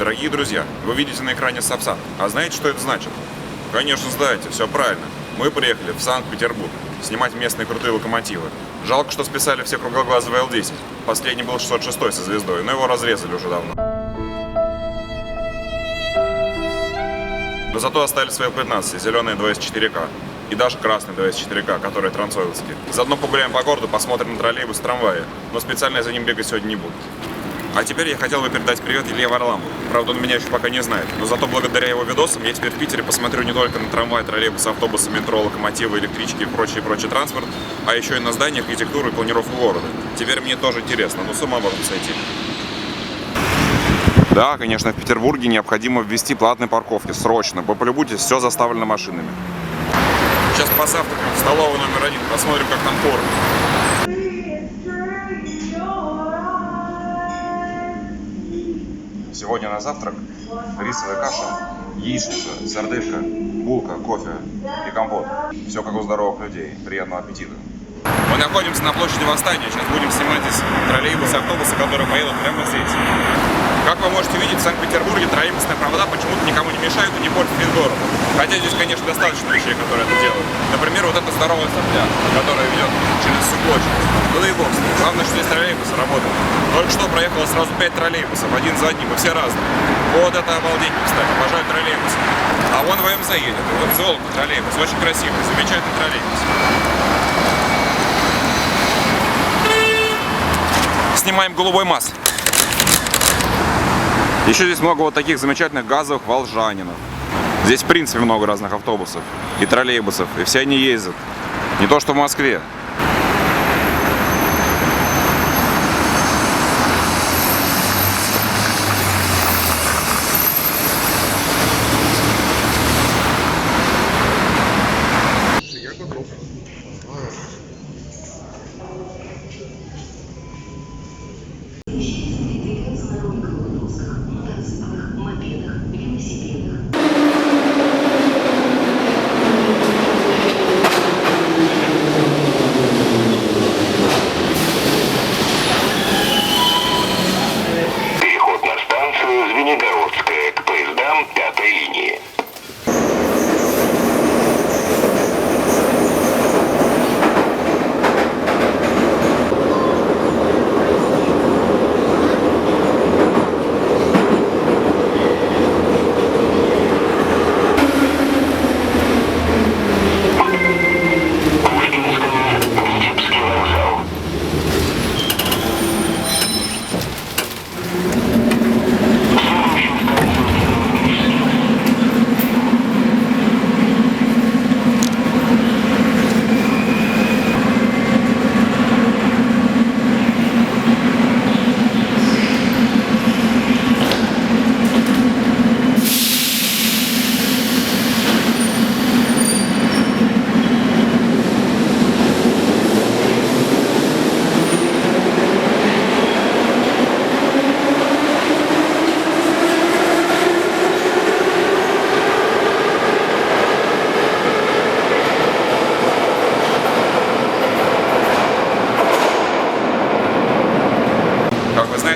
Дорогие друзья, вы видите на экране Сапсан. А знаете, что это значит? Конечно, знаете, все правильно. Мы приехали в Санкт-Петербург снимать местные крутые локомотивы. Жалко, что списали все круглоглазые Л-10. Последний был 606 со звездой, но его разрезали уже давно. Но зато оставили свои Л-15, зеленые 24К. И даже красный 24К, которые трансойловские. Заодно погуляем по городу, посмотрим на троллейбус, трамваи. Но специально я за ним бегать сегодня не буду. А теперь я хотел бы передать привет Илье Варламову. Правда, он меня еще пока не знает. Но зато благодаря его видосам я теперь в Питере посмотрю не только на трамваи, троллейбусы, автобусы, метро, локомотивы, электрички и прочий транспорт, а еще и на здания, архитектуру и планировку города. Теперь мне тоже интересно, но с ума можно сойти. Да, конечно, в Петербурге необходимо ввести платные парковки. Срочно. Вы полюбуйтесь, все заставлено машинами. Сейчас позавтракаем в столовую номер 1, посмотрим, как там кормят. Сегодня на завтрак рисовая каша, яичница, сарделька, булка, кофе и компот. Все как у здоровых людей. Приятного аппетита. Мы находимся на площади Восстания. Сейчас будем снимать здесь троллейбусы, автобусы, которые поедут прямо здесь. Как вы можете видеть, в Санкт-Петербурге троллейбусные провода почему-то никому не мешают и не портят вид города. Хотя здесь, конечно, достаточно вещей, которые это делают. Например, вот эта здоровая сопля, которая ведет через всю площадь. Ну да и бог с ним. Главное, что здесь троллейбусы работают. Только что проехало сразу 5 троллейбусов, один за одним, и все разные. Вот это обалдеть, кстати, обожаю троллейбусы. А вон ВМЗ едет, вот Золото троллейбус, очень красивый, замечательный троллейбус. Снимаем голубой масс. Еще здесь много вот таких замечательных газовых волжанинов. Здесь в принципе много разных автобусов и троллейбусов, и все они ездят. Не то что в Москве.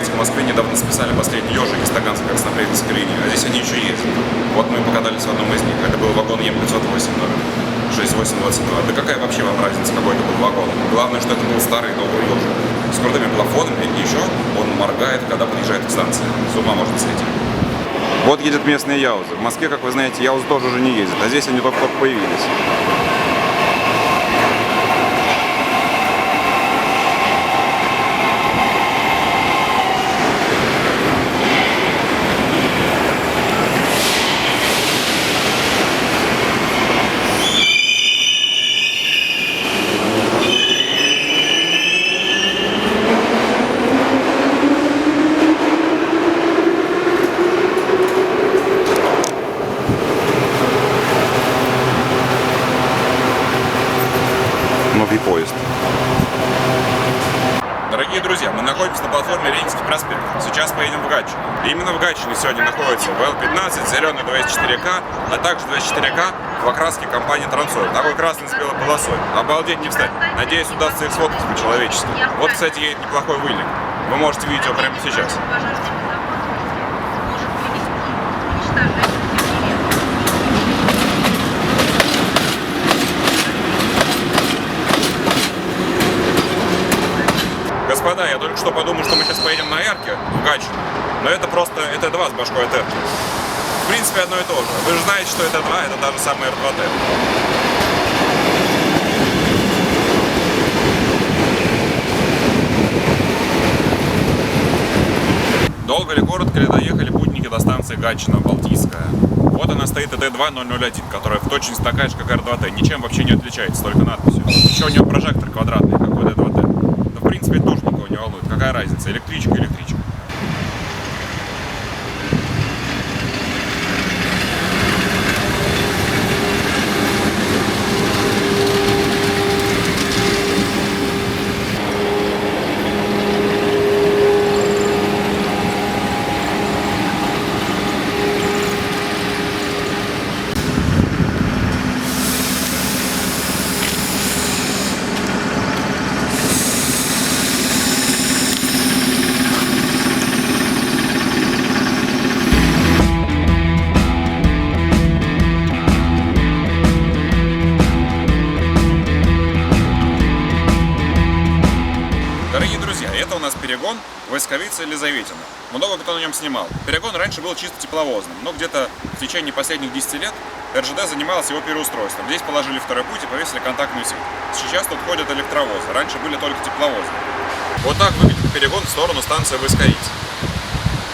В Москве недавно списали последний ежик из Таганской краснопресненской линии, а здесь они еще ездят. Вот мы покатались в одном из них. Это был вагон Ем-508 номер 6822. Да какая вообще вам разница, какой это был вагон? Главное, что это был старый добрый ежик с крутыми плафонами, и еще он моргает, когда подъезжает к станции. С ума можно сойти. Вот едет местные яузы. В Москве, как вы знаете, яузы тоже уже не ездят, а здесь они только появились. Новый поезд. Дорогие друзья, мы находимся на платформе Ленинский проспект. Сейчас поедем в Гатчину. И именно в Гатчине сегодня находится ВЛ-15, зеленый 24К, а также 24К в окраске компании Трансойл. Такой красный с белой полосой. Обалдеть не встать. Надеюсь, удастся их сфоткать по-человечески. Вот, кстати, едет неплохой выльник. Вы можете видеть его прямо сейчас. что подумают, что мы сейчас поедем на Эрке в Гатчину. Но это просто ЭТ-2 с башкой от Эрки. В принципе, одно и то же. Вы же знаете, что ЭТ-2 это та же самая Р2Т. Долго ли, коротко ли доехали путники до станции Гатчина-Балтийская. Вот она стоит ЭТ-2-001, которая в точности такая же, как Р2Т. Ничем вообще не отличается, только надписью. Еще у нее прожектор квадратный, как у Р2Т. Но в принципе это тоже никого не волнует. Какая разница, электричка, электричка. Дорогие друзья, это у нас перегон Войсковица-Елизаветина. Много кто на нем снимал. Перегон раньше был чисто тепловозным, но где-то в течение последних 10 лет РЖД занималась его переустройством. Здесь положили второй путь и повесили контактную сеть. Сейчас тут ходят электровозы, раньше были только тепловозы. Вот так выглядит перегон в сторону станции Войсковица.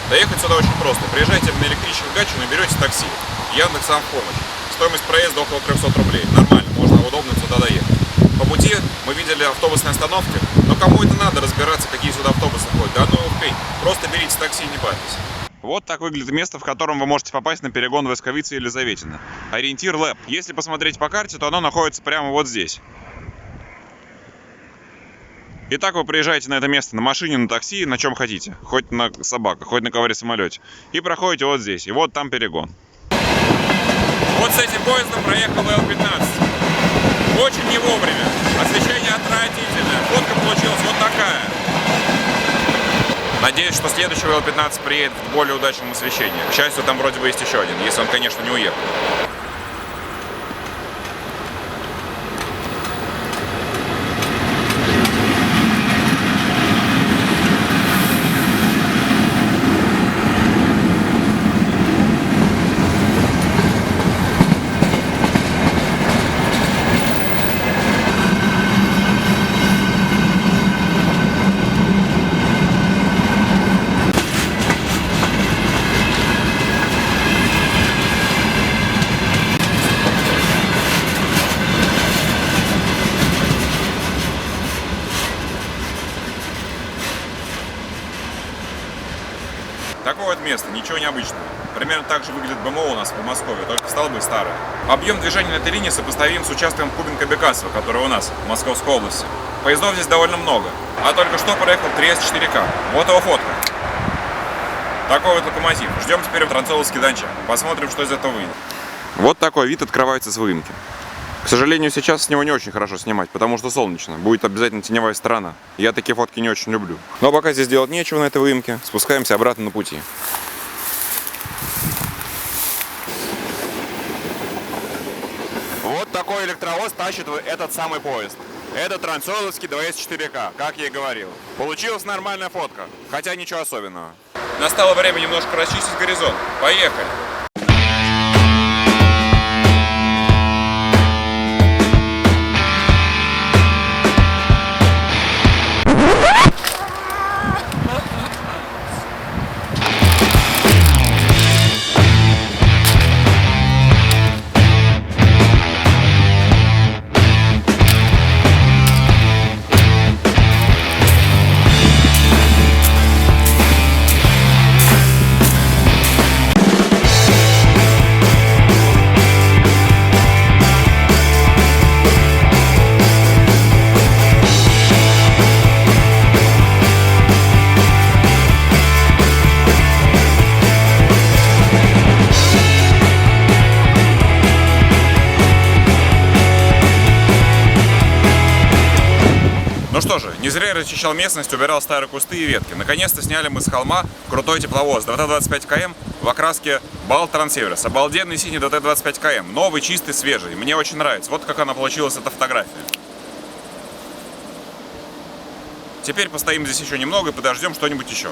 Доехать сюда очень просто. Приезжайте на электричке в Гатчину и берете такси. Яндекс вам в помощь. Стоимость проезда около 300 рублей. Нормально, можно удобно сюда доехать. По пути мы видели автобусные остановки, но кому это надо разбираться, какие сюда автобусы ходят? Да ну окей, просто берите такси и не парьтесь. Вот так выглядит место, в котором вы можете попасть на перегон Войсковица-Елизаветина. Ориентир ЛЭП. Если посмотреть по карте, то оно находится прямо вот здесь. Итак, вы приезжаете на это место на машине, на такси, на чем хотите. Хоть на собаках, хоть на ковре-самолете. И проходите вот здесь. И вот там перегон. Вот с этим поездом проехал Л-15. Очень не вовремя. Освещение отвратительное. Фотка получилась вот такая. Надеюсь, что следующий Л-15 приедет в более удачном освещении. К счастью, там вроде бы есть еще один, если он, конечно, не уехал. Такое вот место, ничего необычного. Примерно так же выглядит БМО у нас в Подмосковье, только столбы старые. Объем движения на этой линии сопоставим с участком Кубинка-Бекасова, который у нас в Московской области. Поездов здесь довольно много. А только что проехал Триест 4К. Вот его фотка. Такой вот локомотив. Ждем теперь Воронцовский Дончак. Посмотрим, что из этого выйдет. Вот такой вид открывается с выемки. К сожалению, сейчас с него не очень хорошо снимать, потому что солнечно. Будет обязательно теневая сторона. Я такие фотки не очень люблю. Но пока здесь делать нечего на этой выемке, спускаемся обратно на пути. Вот такой электровоз тащит этот самый поезд. Это Трансойловский 2С4К, как я и говорил. Получилась нормальная фотка, хотя ничего особенного. Настало время немножко расчистить горизонт. Поехали! Ну что же, не зря я расчищал местность, убирал старые кусты и ветки. Наконец-то сняли мы с холма крутой тепловоз ДТ-25КМ в окраске Бал Транссеверс. Обалденный синий ДТ-25КМ, новый, чистый, свежий. Мне очень нравится. Вот как она получилась, эта фотография. Теперь постоим здесь еще немного и подождем что-нибудь еще.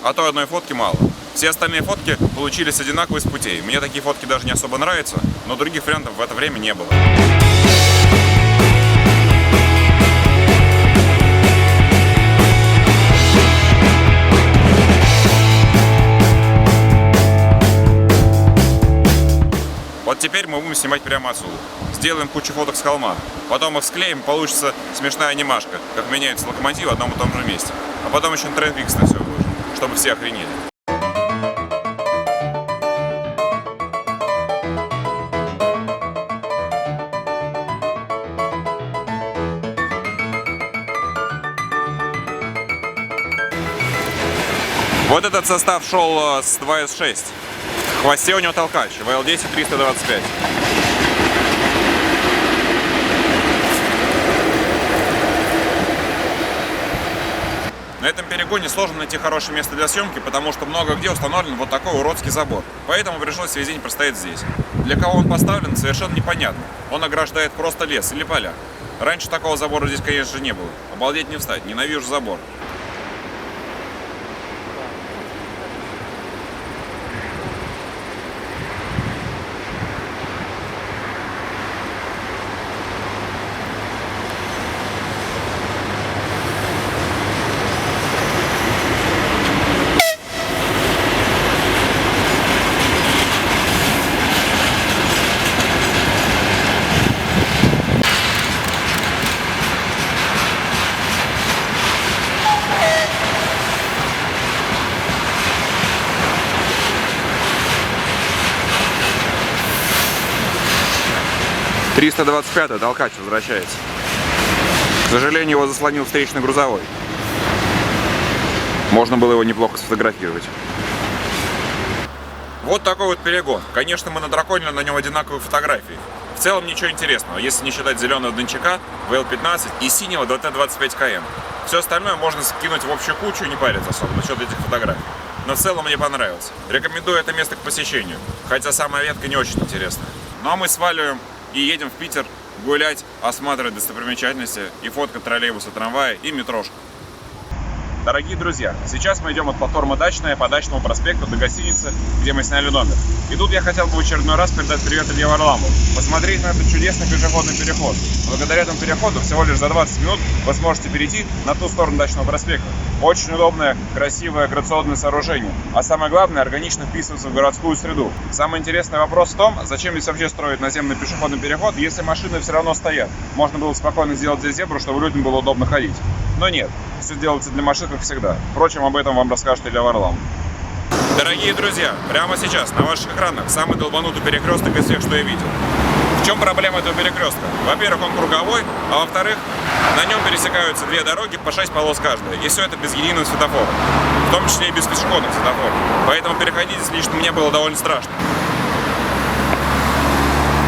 А то одной фотки мало. Все остальные фотки получились одинаковые с путей. Мне такие фотки даже не особо нравятся, но других вариантов в это время не было. Вот теперь мы будем снимать прямо отсюда. Сделаем кучу фоток с холма. Потом их склеим, получится смешная анимашка, как меняются локомотивы в одном и том же месте. А потом еще на TrendVix на все выложим, чтобы все охренели. Вот этот состав шел с 2С6. В хвосте у него толкач, ВЛ-10 325. На этом перегоне сложно найти хорошее место для съемки, потому что много где установлен вот такой уродский забор. Поэтому пришлось весь день простоять здесь. Для кого он поставлен, совершенно непонятно. Он ограждает просто лес или поля. Раньше такого забора здесь, конечно же, не было. Обалдеть не встать, ненавижу забор. «325-й толкач возвращается. К сожалению, его заслонил встречный грузовой. Можно было его неплохо сфотографировать. Вот такой вот перегон. Конечно, мы надраконили на нем одинаковые фотографии. В целом ничего интересного, если не считать зеленого Дончака, ВЛ-15 и синего ДТ-25КМ. Все остальное можно скинуть в общую кучу и не париться особо насчет этих фотографий. Но в целом мне понравилось. Рекомендую это место к посещению, хотя самая ветка не очень интересная. Ну а мы сваливаем и едем в Питер гулять, осматривать достопримечательности и фоткать троллейбусы, трамваи и метрошку. Дорогие друзья, сейчас мы идем от платформы Дачная по Дачному проспекту до гостиницы, где мы сняли номер. И тут я хотел бы в очередной раз передать привет Илье Варламову, посмотреть на этот чудесный пешеходный переход. Благодаря этому переходу всего лишь за 20 минут вы сможете перейти на ту сторону Дачного проспекта. Очень удобное, красивое, грациозное сооружение. А самое главное, органично вписывается в городскую среду. Самый интересный вопрос в том, зачем здесь вообще строить наземный пешеходный переход, если машины все равно стоят. Можно было спокойно сделать здесь зебру, чтобы людям было удобно ходить. Но нет, все делается для машин, как всегда. Впрочем, об этом вам расскажет Илья Варламов. Дорогие друзья, прямо сейчас на ваших экранах самый долбанутый перекресток из всех, что я видел. В чем проблема этого перекрестка? Во-первых, он круговой, а во-вторых, на нем пересекаются две дороги по 6 полос каждая. И все это без единого светофора. В том числе и без пешеходных светофоров. Поэтому переходить здесь лично мне было довольно страшно.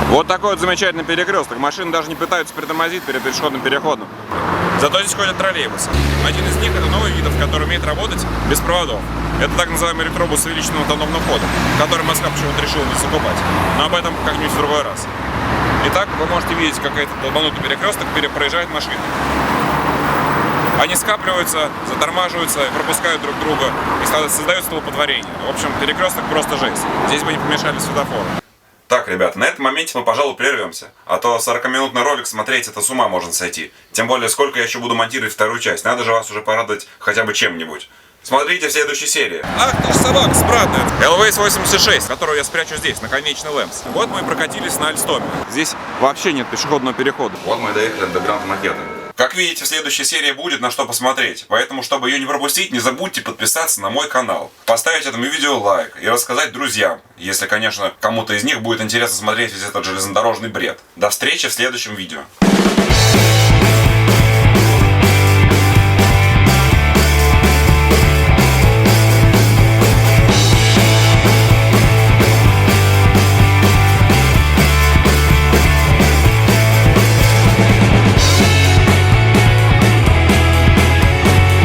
Вот такой вот замечательный перекресток. Машины даже не пытаются притормозить перед пешеходным переходом. Зато здесь ходят троллейбусы. Один из них — это новый вид, который умеет работать без проводов. Это так называемый электробус с увеличенным автономным ходом, который Москва почему-то решила не закупать. Но об этом как-нибудь в другой раз. Итак, вы можете видеть, как этот долбанутый перекресток проезжает машины. Они скапливаются, затормаживаются, пропускают друг друга и создают столпотворение. В общем, перекресток просто жесть. Здесь бы не помешали светофоры. Так, ребята, на этом моменте мы, пожалуй, прервемся. А то 40-минутный ролик смотреть — это с ума можно сойти. Тем более, сколько я еще буду монтировать вторую часть. Надо же вас уже порадовать хотя бы чем-нибудь. Смотрите в следующей серии. Ах ты ж собака спратная. LWays 86, которую я спрячу здесь, на конечный лэмпс. Вот мы и прокатились на Альстоме. Здесь вообще нет пешеходного перехода. Вот мы доехали до Гранд-Макета. Как видите, в следующей серии будет на что посмотреть. Поэтому, чтобы ее не пропустить, не забудьте подписаться на мой канал, поставить этому видео лайк и рассказать друзьям, если, конечно, кому-то из них будет интересно смотреть весь этот железнодорожный бред. До встречи в следующем видео.